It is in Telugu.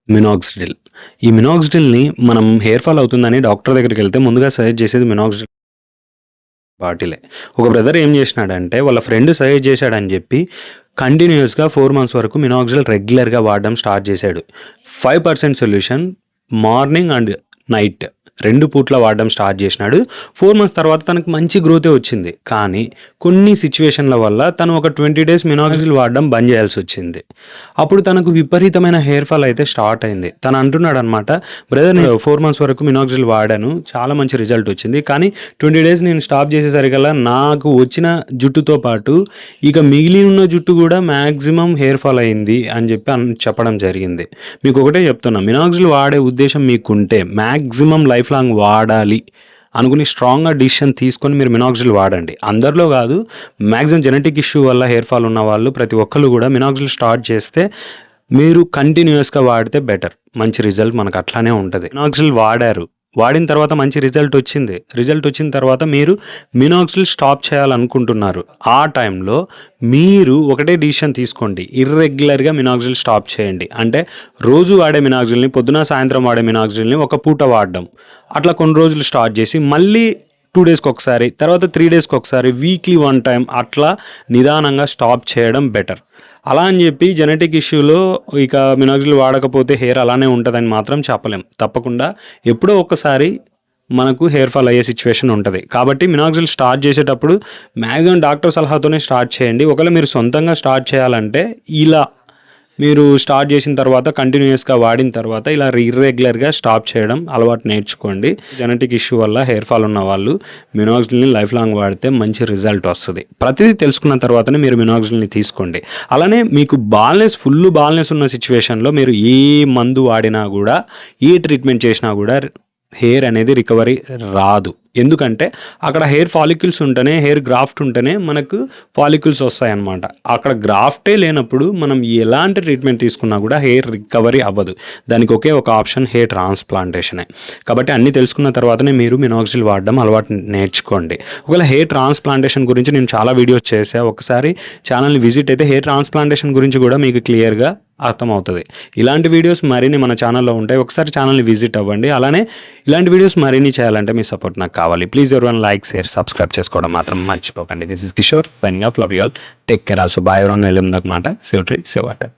మినాక్సిడిల్. ఈ మినాక్సిడిల్‌ని మనం హెయిర్ ఫాల్ అవుతుందని డాక్టర్ దగ్గరికెళ్తే ముందుగా సజెస్ట్ చేసేది మినాక్సిడిల్ బాటిలే. ఒక బ్రదర్ ఏం చేసినాడంటే వాళ్ళ ఫ్రెండ్ సజెస్ట్ చేశాడని చెప్పి కంటిన్యూయస్‌గా 4 మంత్స్ వరకు మినాక్సిడిల్ రెగ్యులర్‌గా వాడడం స్టార్ట్ చేశాడు. 5% సొల్యూషన్ మార్నింగ్ అండ్ నైట్ 2 పూట్ల వాడడం స్టార్ట్ చేసినాడు. 4 మంత్స్ తర్వాత తనకు మంచి గ్రోతే వచ్చింది. కానీ కొన్ని సిట్యుయేషన్‌ల వల్ల తను ఒక 20 డేస్ మినాక్సిడిల్ వాడడం బంద్ చేయాల్సొచ్చింది. అప్పుడు తనకు విపరీతమైన హెయిర్ ఫాల్ అయితే స్టార్ట్ అయింది. తను అంటున్నాడనమాట, "బ్రదర్ నేను 4 మంత్స్ వరకు మినాక్సిడిల్ వాడాను. చాలా మంచి రిజల్ట్ వచ్చింది. కానీ 20 డేస్ నేను స్టాప్ చేసేసరికల్లా నాకు వచ్చిన జుట్టుతో పాటు ఇక మిగిలి ఉన్న జుట్టు కూడా మాక్సిమం హెయిర్ ఫాల్ అయింది" అని చెప్పడం జరిగింది. మీకొకటే చెప్తున్నా, మినాక్సిడిల్ వాడే ఉద్దేశ్యం మీకుంటే మాక్సిమం లైఫ్ లాంగ్ వాడాలి అనుకుని స్ట్రాంగ్‌గా డిసిషన్ తీసుకొని మీరు మినాక్సిడిల్ వాడండి. అందరిలో కాదు, మాక్సిమం జెనెటిక్ ఇష్యూ వల్ల హెయిర్ ఫాల్ ఉన్న వాళ్ళు ప్రతి ఒక్కళ్ళు కూడా మినాక్సిడిల్ స్టార్ట్ చేస్తే మీరు కంటిన్యూయస్‌గా వాడితే బెటర్. మంచి రిజల్ట్ మనకు అట్లానే ఉంటది. మినాక్సిడిల్ వాడారు. వాడిన తర్వాత మంచి రిజల్ట్ వచ్చింది. రిజల్ట్ వచ్చిన తర్వాత మీరు మినాక్సిడిల్ స్టాప్ చేయాలనుకుంటున్నారు. ఆ టైంలో మీరు ఒకటే డిసిషన్ తీసుకోండి. ఇర్రెగ్యులర్‌గా మినాక్సిడిల్ స్టాప్ చేయండి. అంటే రోజు వాడే మినాక్సిడిల్‌ని పొద్దున, సాయంత్రం వాడే మినాక్సిడిల్‌ని ఒక పూట వాడడం. అట్లా కొన్ని రోజులు స్టార్ట్ చేసి మళ్ళీ 2 డేస్‌కొకసారి, తర్వాత 3 డేస్‌కొకసారి, వీక్లీ 1 టైమ్ అట్లా నిదానంగా స్టాప్ చేయడం బెటర్. అలా అని చెప్పి జెనెటిక్ ఇష్యూలో ఇక మినాక్సిడిల్ వాడకపోతే హెయిర్ అలానే ఉంటదని మాత్రం చెప్పలేం. తప్పకుండా ఎప్పుడో ఒక్కసారి మనకు హెయిర్ ఫాల్ అయ్యే సిచ్యువేషన్ ఉంటది. కాబట్టి మినాక్సిడిల్ స్టార్ట్ చేసేటప్పుడు మాక్సిమం డాక్టర్ సలహాతోనే స్టార్ట్ చేయండి. ఒకవేళ మీరు సొంతంగా స్టార్ట్ చేయాలంటే ఇలా మీరు స్టార్ట్ చేసిన తర్వాత కంటిన్యూయస్‌గా వాడిన తర్వాత ఇలా ఇర్రెగ్యులర్‌గా స్టాప్ చేయడం అలవాటు నేర్చుకోండి. జెనెటిక్ ఇష్యూ వల్ల హెయిర్ ఫాల్ ఉన్న వాళ్ళు మినాక్సిడిల్‌ని లైఫ్ లాంగ్ వాడితే మంచి రిజల్ట్ వస్తది. ప్రతిదీ తెలుసుకున్న తర్వాతనే మీరు మినాక్సిడిల్‌ని తీసుకోండి. అలానే మీకు ఫుల్ బాల్‌నెస్ ఉన్న సిచ్యువేషన్‌లో మీరు ఏ మందు వాడినా గూడా, ఏ ట్రీట్మెంట్ చేసినా గూడా హెయిర్ అనేది రికవరీ రాదు. ఎందుకంటే అక్కడ హెయిర్ ఫాలిక్యూల్స్ ఉంటేనే, హెయిర్ గ్రాఫ్ట్ ఉంటేనే మనకు ఫాలిక్యూల్స్ వస్తాయన్నమాట. అక్కడ గ్రాఫ్టే లేనప్పుడు మనం ఎలాంటి ట్రీట్మెంట్ తీసుకున్నా కూడా హెయిర్ రికవరీ అవ్వదు. దానికి ఒకే ఒక ఆప్షన్ హెయిర్ ట్రాన్స్‌ప్లాంటేషనే. కాబట్టి అన్నీ తెలుసుకున్న తర్వాతనే మీరు మినాక్సిడిల్ వాడడం అలవాటు నేర్చుకోండి. ఒకవేళ హెయిర్ ట్రాన్స్‌ప్లాంటేషన్ గురించి నేను చాలా వీడియోస్ చేశా. ఒకసారి ఛానల్‌ని విజిట్ అయితే హెయిర్ ట్రాన్స్‌ప్లాంటేషన్ గురించి కూడా మీకు క్లియర్‌గా అర్థమవుతది. ఇలాంటి వీడియోస్ మరిన్ని మన ఛానల్‌లో ఉంటాయి. ఒకసారి ఛానల్‌ని విజిట్ అవ్వండి. అలానే ఇలాంటి వీడియోస్ మరిన్ని చేయాలంటే మీ సపోర్ట్ నాకు కావాలి. Please everyone like, share, subscribe చేసుకోవడం మాత్రం మర్చిపోకండి. This is Kishore signing off. Love you all. Take care also. Bye everyone. వెళ్ళిందనమాట. Save tree, save water.